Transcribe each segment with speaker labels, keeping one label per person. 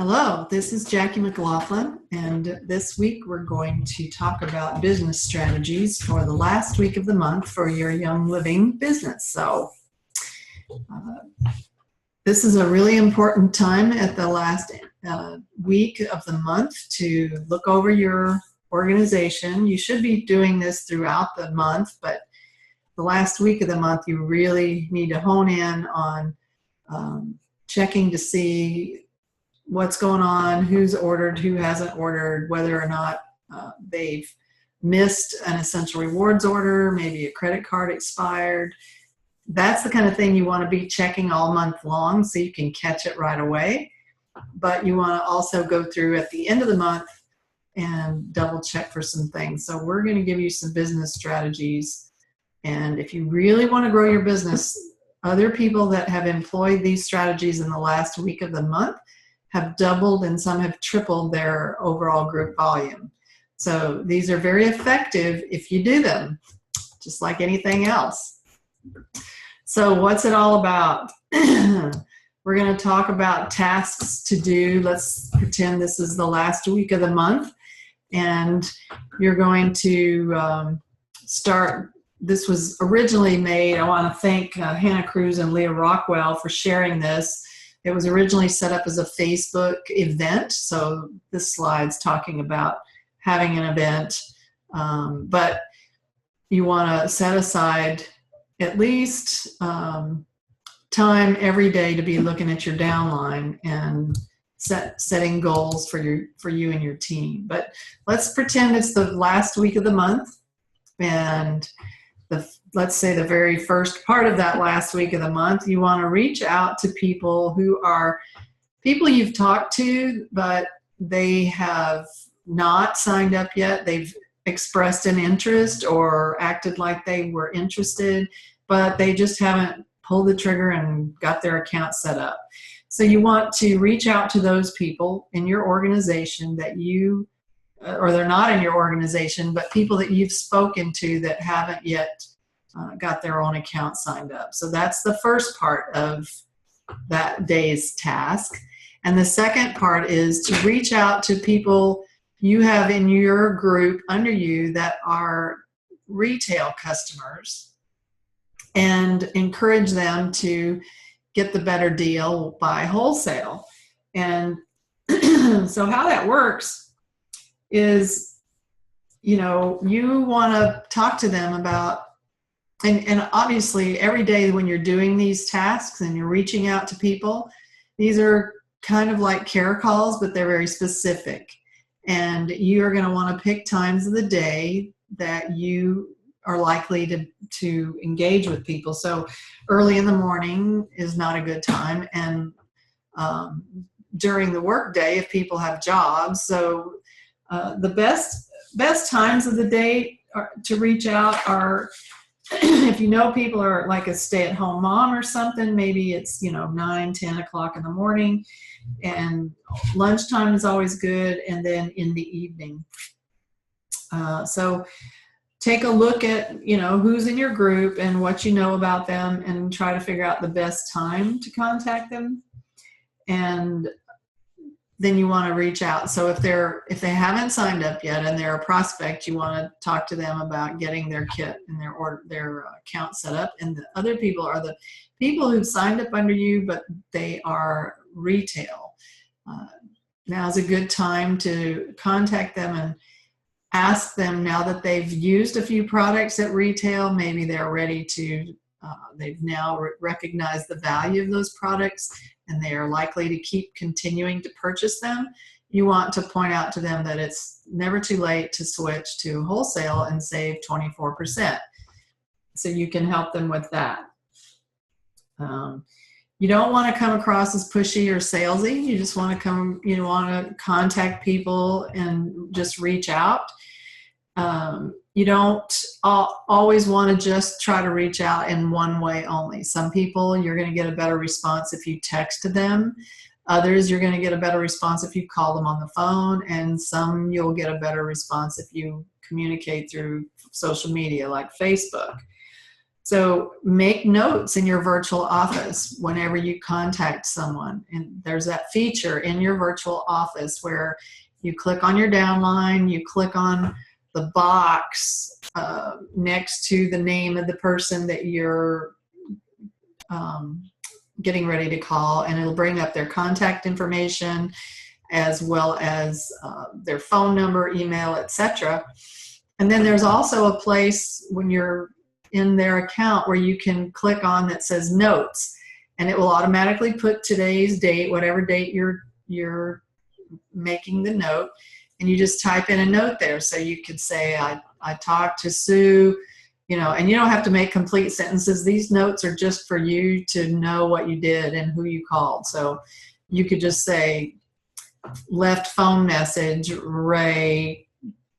Speaker 1: Hello, this is Jackie McLaughlin, and this week we're going to talk about business strategies for the last week of the month for your Young Living business. So, this is a really important time at the last week of the month to look over your organization. You should be doing this throughout the month, but the last week of the month you really need to hone in on checking to see what's going on, who's ordered, who hasn't ordered, whether or not they've missed an essential rewards order, maybe a credit card expired. That's the kind of thing you want to be checking all month long so you can catch it right away. But you want to also go through at the end of the month and double check for some things. So we're going to give you some business strategies. And if you really want to grow your business, other people that have employed these strategies in the last week of the month have doubled and some have tripled their overall group volume. So these are very effective if you do them, just like anything else. So what's it all about? We're going to talk about tasks to do. Let's pretend this is the last week of the month, and you're going to start. This was originally made, I want to thank Hannah Cruz and Leah Rockwell for sharing this. It was originally set up as a Facebook event, so this slide's talking about having an event, but you want to set aside at least time every day to be looking at your downline and setting goals for you and your team. But let's pretend it's the last week of the month, and let's say the very first part of that last week of the month, you want to reach out to people who are people you've talked to, but they have not signed up yet. They've expressed an interest or acted like they were interested, but they just haven't pulled the trigger and got their account set up. So you want to reach out to those people in your organization that you, or they're not in your organization, but people that you've spoken to that haven't yet got their own account signed up. So that's the first part of that day's task. And the second part is to reach out to people you have in your group under you that are retail customers and encourage them to get the better deal by wholesale. And so how that works is, you want to talk to them about, and obviously every day when you're doing these tasks and you're reaching out to people, these are kind of like care calls, but they're very specific. And you are going to want to pick times of the day that you are likely to engage with people. So early in the morning is not a good time, and during the workday if people have jobs. So the best times of the day to reach out are if you know people are like a stay-at-home mom or something, maybe it's 9, 10 o'clock in the morning, and lunchtime is always good, and then in the evening. So take a look at who's in your group and what you know about them, and try to figure out the best time to contact them. And then you want to reach out. So if they haven't signed up yet and they're a prospect, you want to talk to them about getting their kit and their account set up. And the other people are the people who've signed up under you, but they are retail. Now's a good time to contact them and ask them, now that they've used a few products at retail, maybe they're ready to, they've now recognized the value of those products, and they are likely to keep continuing to purchase them. You want to point out to them that it's never too late to switch to wholesale and save 24%. So you can help them with that. You don't want to come across as pushy or salesy. You just want to contact people and just reach out. You don't always want to just try to reach out in one way only. Some people, you're going to get a better response if you text them. Others, you're going to get a better response if you call them on the phone. And some, you'll get a better response if you communicate through social media like Facebook. So make notes in your virtual office whenever you contact someone. And there's that feature in your virtual office where you click on your downline, you click on the box next to the name of the person that you're getting ready to call, and it'll bring up their contact information as well as their phone number, email, etc. And then there's also a place when you're in their account where you can click on that says notes, and it will automatically put today's date, whatever date you're making the note, and you just type in a note there. So you could say, I talked to Sue, and you don't have to make complete sentences. These notes are just for you to know what you did and who you called. So you could just say, left phone message, Ray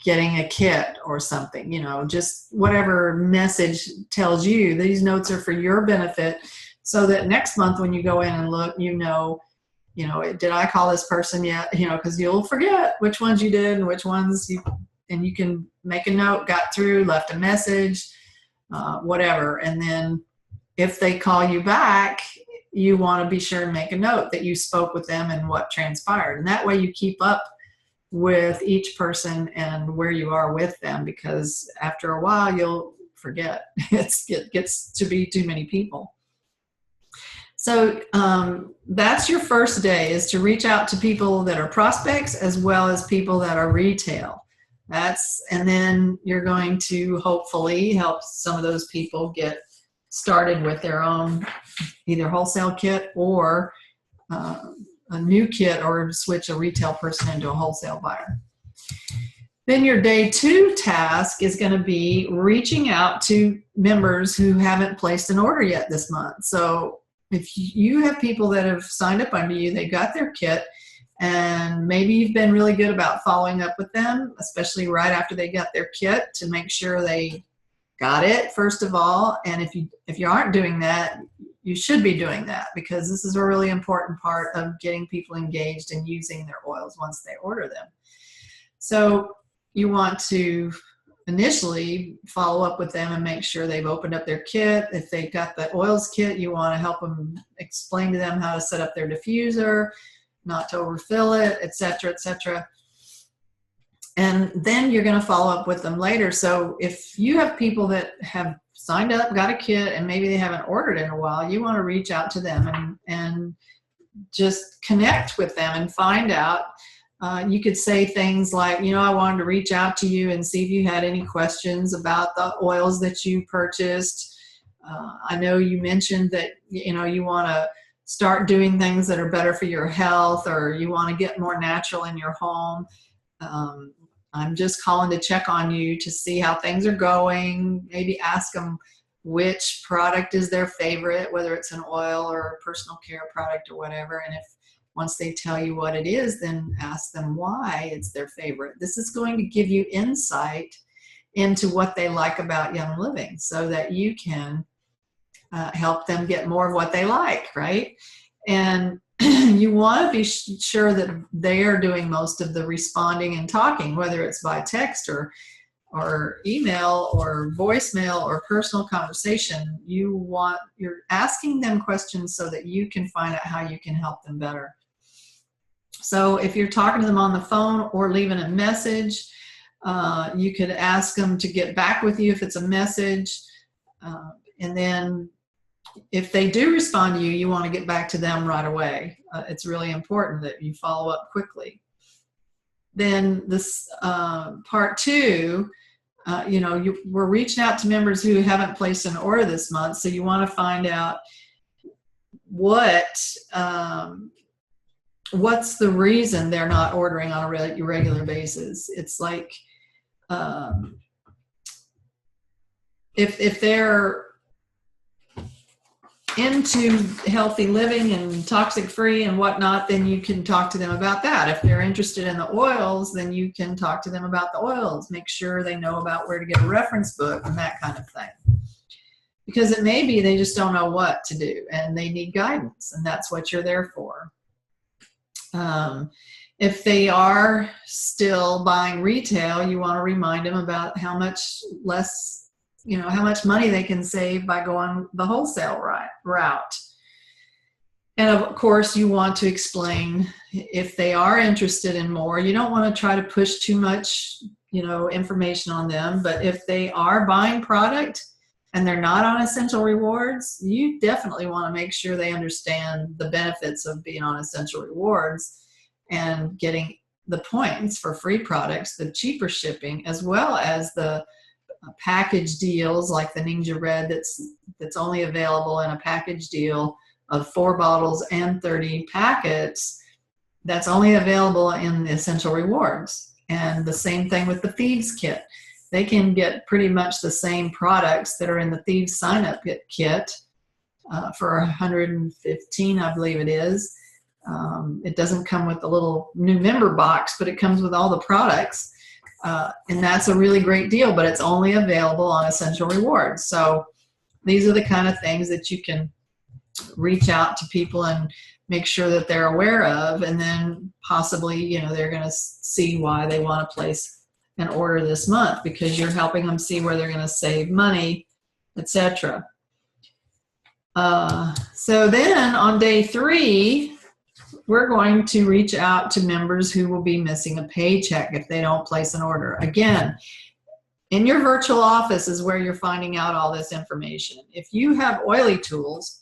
Speaker 1: getting a kit or something, just whatever message tells you. These notes are for your benefit so that next month when you go in and look, did I call this person yet? Because you'll forget which ones you did and which ones and you can make a note, got through, left a message, whatever. And then if they call you back, you want to be sure and make a note that you spoke with them and what transpired. And that way you keep up with each person and where you are with them, because after a while you'll forget. It gets to be too many people. So that's your first day, is to reach out to people that are prospects as well as people that are retail. And then you're going to hopefully help some of those people get started with their own either wholesale kit or a new kit, or switch a retail person into a wholesale buyer. Then your day 2 task is going to be reaching out to members who haven't placed an order yet this month. So if you have people that have signed up under you, they got their kit, and maybe you've been really good about following up with them, especially right after they got their kit, to make sure they got it first of all. And if you aren't doing that, you should be doing that, because this is a really important part of getting people engaged in using their oils once they order them. So you want to initially follow up with them and make sure they've opened up their kit. If they've got the oils kit, you want to help them, explain to them how to set up their diffuser, not to overfill it, etc., etc. And then you're going to follow up with them later. So if you have people that have signed up, got a kit, and maybe they haven't ordered in a while, you want to reach out to them and just connect with them and find out. You could say things like, I wanted to reach out to you and see if you had any questions about the oils that you purchased. I know you mentioned that, you want to start doing things that are better for your health, or you want to get more natural in your home. I'm just calling to check on you to see how things are going. Maybe ask them which product is their favorite, whether it's an oil or a personal care product or whatever. And if once they tell you what it is, then ask them why it's their favorite. This is going to give you insight into what they like about Young Living, so that you can help them get more of what they like, right? And you want to be sure that they are doing most of the responding and talking, whether it's by text or email or voicemail or personal conversation. You're asking them questions so that you can find out how you can help them better. So if you're talking to them on the phone or leaving a message, you could ask them to get back with you if it's a message. And then if they do respond to you, you want to get back to them right away. It's really important that you follow up quickly. Then this part 2, we're reaching out to members who haven't placed an order this month. So you want to find out what's the reason they're not ordering on a regular basis. It's like if they're into healthy living and toxic free and whatnot, then you can talk to them about that. If they're interested in the oils, then you can talk to them about the oils. Make sure they know about where to get a reference book and that kind of thing. Because it may be they just don't know what to do and they need guidance, and that's what you're there for. If they are still buying retail, you want to remind them about how much less how much money they can save by going the wholesale route. And of course, you want to explain if they are interested in more. You don't want to try to push too much, information on them. But if they are buying product and they're not on Essential Rewards, you definitely want to make sure they understand the benefits of being on Essential Rewards and getting the points for free products, the cheaper shipping, as well as the package deals like the Ninja Red that's only available in a package deal of 4 bottles and 30 packets. That's only available in the Essential Rewards. And the same thing with the Thieves Kit. They can get pretty much the same products that are in the Thieves Sign Up Kit for $115, I believe it is. It doesn't come with the little new member box, but it comes with all the products. And that's a really great deal, but it's only available on Essential Rewards. So these are the kind of things that you can reach out to people and make sure that they're aware of, and then possibly, they're going to see why they want to place an order this month, because you're helping them see where they're going to save money, etc. So then on day 3, we're going to reach out to members who will be missing a paycheck if they don't place an order. Again, in your virtual office is where you're finding out all this information. If you have Oily Tools,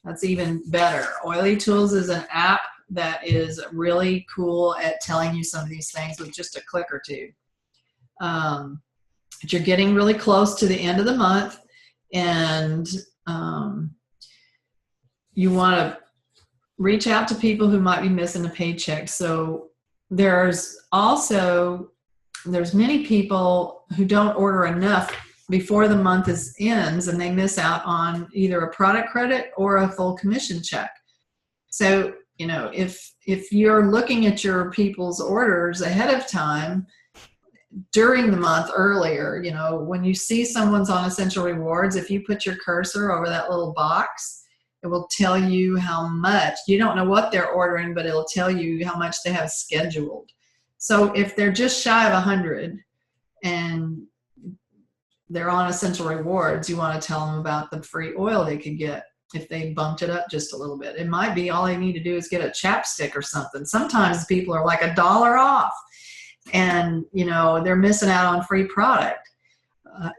Speaker 1: that's even better. Oily Tools is an app that is really cool at telling you some of these things with just a click or two. But you're getting really close to the end of the month, and you want to reach out to people who might be missing a paycheck. So there's many people who don't order enough before the month ends, and they miss out on either a product credit or a full commission check. So, if you're looking at your people's orders ahead of time during the month earlier, when you see someone's on Essential Rewards, if you put your cursor over that little box, it will tell you how much. You don't know what they're ordering, but it'll tell you how much they have scheduled. So if they're just shy of 100 and they're on Essential Rewards, you want to tell them about the free oil they could get if they bumped it up just a little bit. It might be all they need to do is get a chapstick or something. Sometimes people are like $1 off, and they're missing out on free product.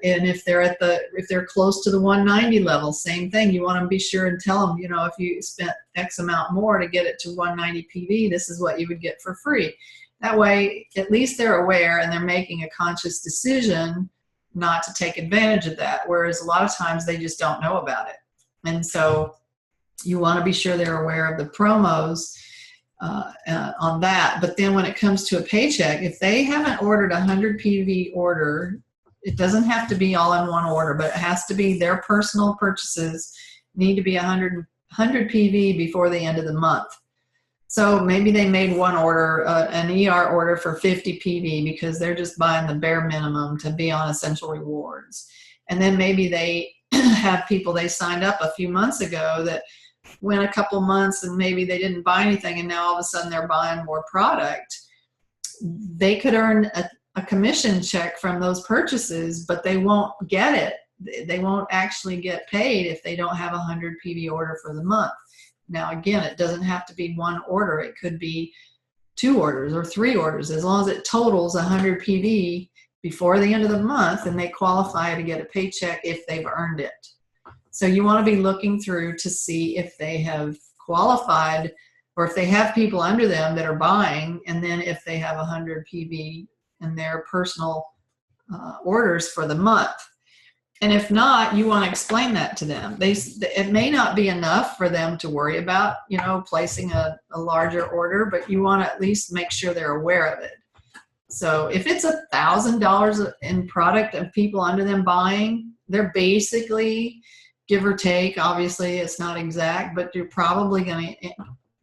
Speaker 1: And if they're close to the 190 level, same thing. You want to be sure and tell them, if you spent X amount more to get it to 190 PV, this is what you would get for free. That way, at least they're aware and they're making a conscious decision not to take advantage of that, whereas a lot of times they just don't know about it. And so you want to be sure they're aware of the promos on that. But then when it comes to a paycheck, if they haven't ordered a 100 PV order, it doesn't have to be all in one order, but it has to be their personal purchases need to be 100 PV before the end of the month. So maybe they made one order, an ER order for 50 PV because they're just buying the bare minimum to be on Essential Rewards. And then maybe they have people they signed up a few months ago that went a couple months and maybe they didn't buy anything, and now all of a sudden they're buying more product. They could earn a commission check from those purchases, but they won't get it. They won't actually get paid if they don't have a 100 PV order for the month. Now, again, it doesn't have to be one order. It could be 2 orders or 3 orders, as long as it totals 100 PV before the end of the month, and they qualify to get a paycheck if they've earned it. So you want to be looking through to see if they have qualified, or if they have people under them that are buying, and then if they have 100 PV in their personal orders for the month. And if not, you want to explain that to them. It may not be enough for them to worry about, placing a larger order, but you want to at least make sure they're aware of it. So if it's $1,000 in product of people under them buying, they're basically, give or take, obviously it's not exact, but you're probably going to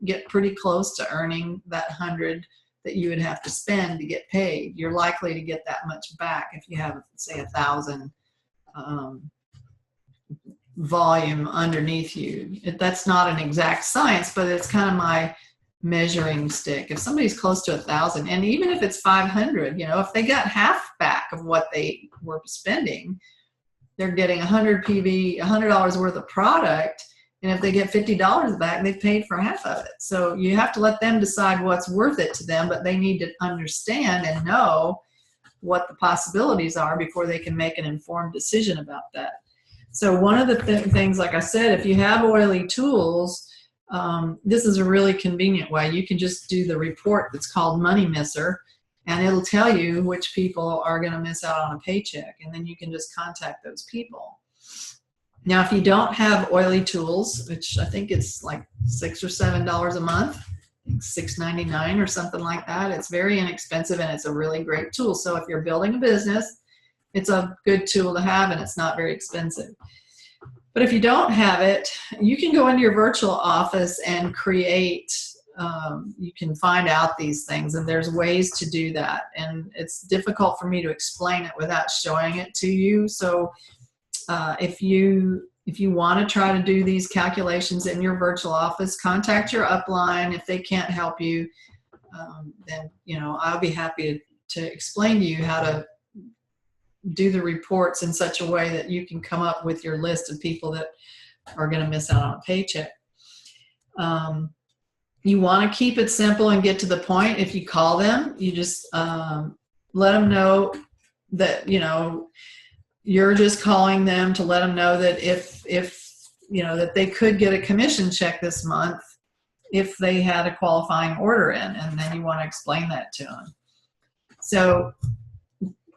Speaker 1: get pretty close to earning that 100 that you would have to spend to get paid. You're likely to get that much back if you have, say, 1,000 volume underneath you. That's not an exact science, but it's kind of my measuring stick. If somebody's close to 1,000, and even if it's 500, if they got half back of what they were spending, they're getting 100 PV, $100 worth of product, and if they get $50 back, they've paid for half of it. So you have to let them decide what's worth it to them, but they need to understand and know what the possibilities are before they can make an informed decision about that. So one of the things, like I said, if you have oily tools, this is a really convenient way. You can just do the report that's called Money Misser, and it'll tell you which people are going to miss out on a paycheck, and then you can just contact those people. Now, if you don't have oily tools, which I think it's like $6 or $7 a month, $6.99 or something like that, it's very inexpensive and it's a really great tool. So if you're building a business, it's a good tool to have and it's not very expensive. But if you don't have it, you can go into your virtual office and create, you can find out these things, and there's ways to do that. And it's difficult for me to explain it without showing it to you. So if you want to try to do these calculations in your virtual office, contact your upline. If they can't help you, then I'll be happy to explain to you how to do the reports in such a way that you can come up with your list of people that are going to miss out on a paycheck. You want to keep it simple and get to the point. If you call them, you just let them know that you're just calling them to let them know that if that they could get a commission check this month if they had a qualifying order in, and then you want to explain that to them. So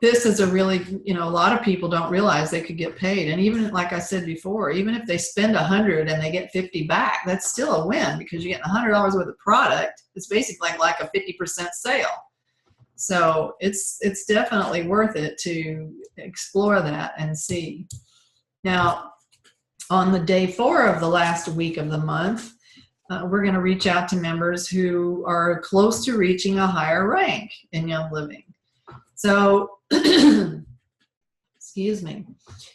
Speaker 1: this is a really, a lot of people don't realize they could get paid. And even like I said before, even if they spend 100 and they get 50 back, that's still a win because you're getting $100 worth of product. It's basically like a 50% sale. So it's definitely worth it to explore that and see. Now, on the day 4 of the last week of the month, we're going to reach out to members who are close to reaching a higher rank in Young Living. So, excuse me,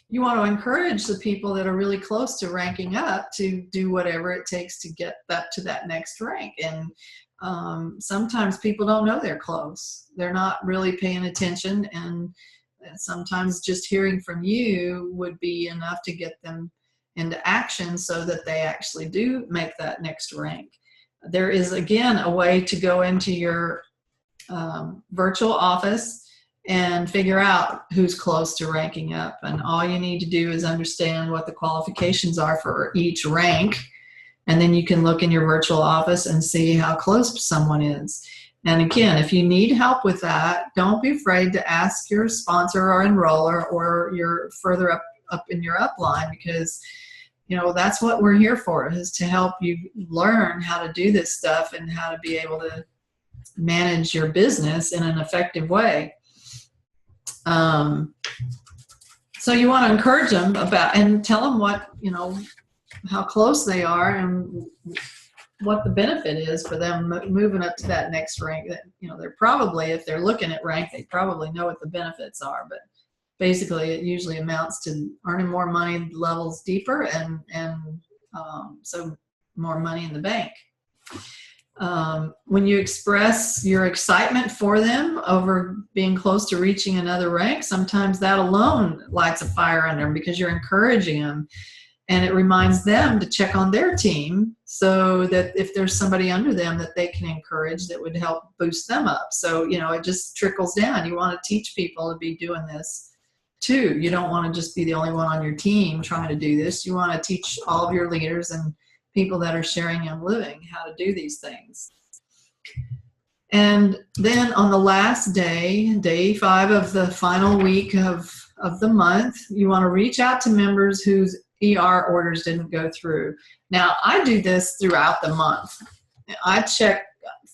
Speaker 1: you want to encourage the people that are really close to ranking up to do whatever it takes to get that to that next rank. And sometimes people don't know they're close. They're not really paying attention, and sometimes just hearing from you would be enough to get them into action so that they actually do make that next rank. There is, again, a way to go into your virtual office and figure out who's close to ranking up. And all you need to do is understand what the qualifications are for each rank. And then you can look in your virtual office and see how close someone is. And again, if you need help with that, don't be afraid to ask your sponsor or enroller or your further up in your upline, because that's what we're here for, is to help you learn how to do this stuff and how to be able to manage your business in an effective way. So you want to encourage them about and tell them what, how close they are and what the benefit is for them moving up to that next rank. That, they're probably, if they're looking at rank, they probably know what the benefits are, but basically it usually amounts to earning more money, levels deeper, and so more money in the bank. When you express your excitement for them over being close to reaching another rank, sometimes that alone lights a fire under them because you're encouraging them, and it reminds them to check on their team so that if there's somebody under them that they can encourage, that would help boost them up. So, it just trickles down. You want to teach people to be doing this too. You don't want to just be the only one on your team trying to do this. You want to teach all of your leaders and people that are sharing Young Living how to do these things. And then on the last day, day 5 of the final week of the month, you want to reach out to members whose ER orders didn't go through. Now, I do this throughout the month. I check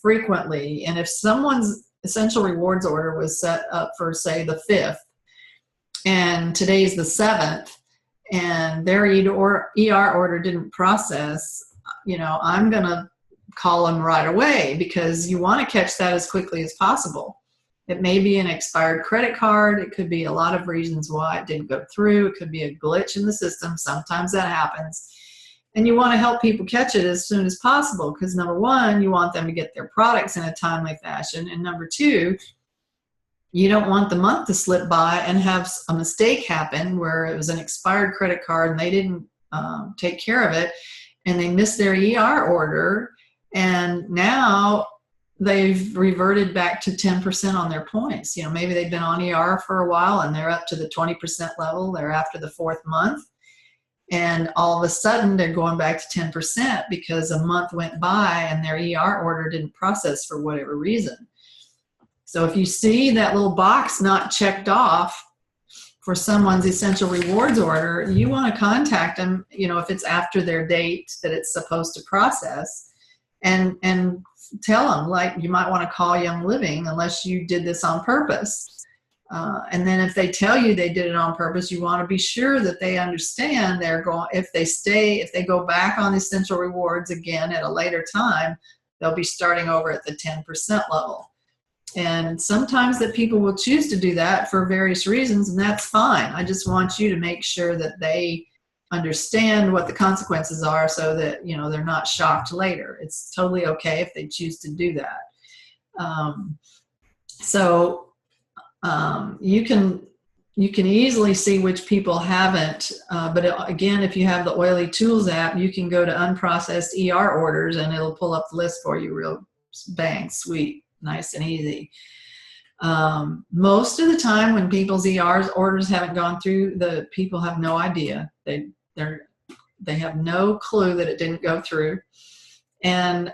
Speaker 1: frequently, and if someone's essential rewards order was set up for, say, the 5th, and today's the 7th, and their ER order didn't process, I'm going to call them right away, because you want to catch that as quickly as possible. It may be an expired credit card. It could be a lot of reasons why it didn't go through. It could be a glitch in the system. Sometimes that happens. And you want to help people catch it as soon as possible, because number one, you want them to get their products in a timely fashion. And number two, you don't want the month to slip by and have a mistake happen where it was an expired credit card and they didn't take care of it, and they missed their ER order, and now they've reverted back to 10% on their points. You know, maybe they've been on ER for a while and they're up to the 20% level. They're after the 4th month, and all of a sudden they're going back to 10% because a month went by and their ER order didn't process for whatever reason. So if you see that little box not checked off for someone's essential rewards order, you want to contact them, you know, if it's after their date that it's supposed to process, and tell them, like, you might want to call Young Living unless you did this on purpose. And then if they tell you they did it on purpose, you want to be sure that they understand they're going, if they go back on essential rewards again at a later time, they'll be starting over at the 10% level. And sometimes that people will choose to do that for various reasons, and that's fine. I just want you to make sure that they understand what the consequences are so that, you know, they're not shocked later. It's totally okay if they choose to do that. You can easily see which people haven't, but again, if you have the Oily Tools app, you can go to unprocessed ER orders and it'll pull up the list for you real bang, sweet, nice and easy. Most of the time when people's ER orders haven't gone through, the people have no idea. They have no clue that it didn't go through. And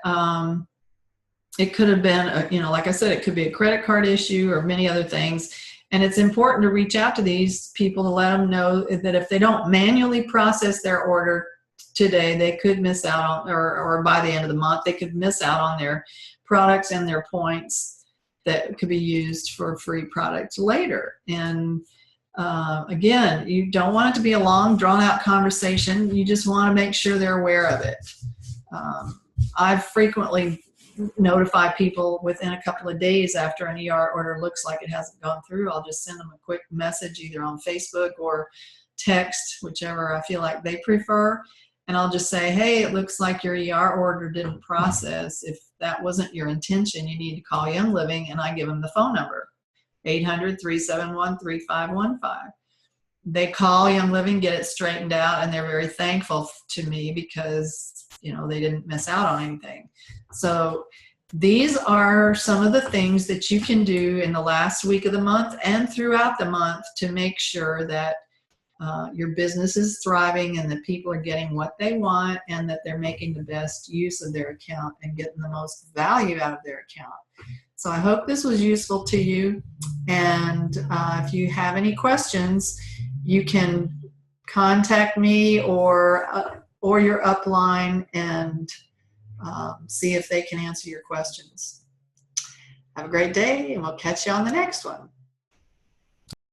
Speaker 1: it could have been, you know, like I said, it could be a credit card issue or many other things. And it's important to reach out to these people to let them know that if they don't manually process their order today, they could miss out on, or by the end of the month, they could miss out on their products and their points that could be used for free products later. And again, you don't want it to be a long, drawn-out conversation. You just want to make sure they're aware of it. I've frequently notify people within a couple of days after an ER order looks like it hasn't gone through. I'll just send them a quick message either on Facebook or text, whichever I feel like they prefer. And I'll just say, hey, it looks like your ER order didn't process. If that wasn't your intention, you need to call Young Living, and I give them the phone number, 800-371-3515. They call Young Living, get it straightened out, and they're very thankful to me because, you know, they didn't miss out on anything. So these are some of the things that you can do in the last week of the month and throughout the month to make sure that your business is thriving and that people are getting what they want and that they're making the best use of their account and getting the most value out of their account. So I hope this was useful to you. And if you have any questions, you can contact me or your upline and see if they can answer your questions. Have a great day, and we'll catch you on the next one.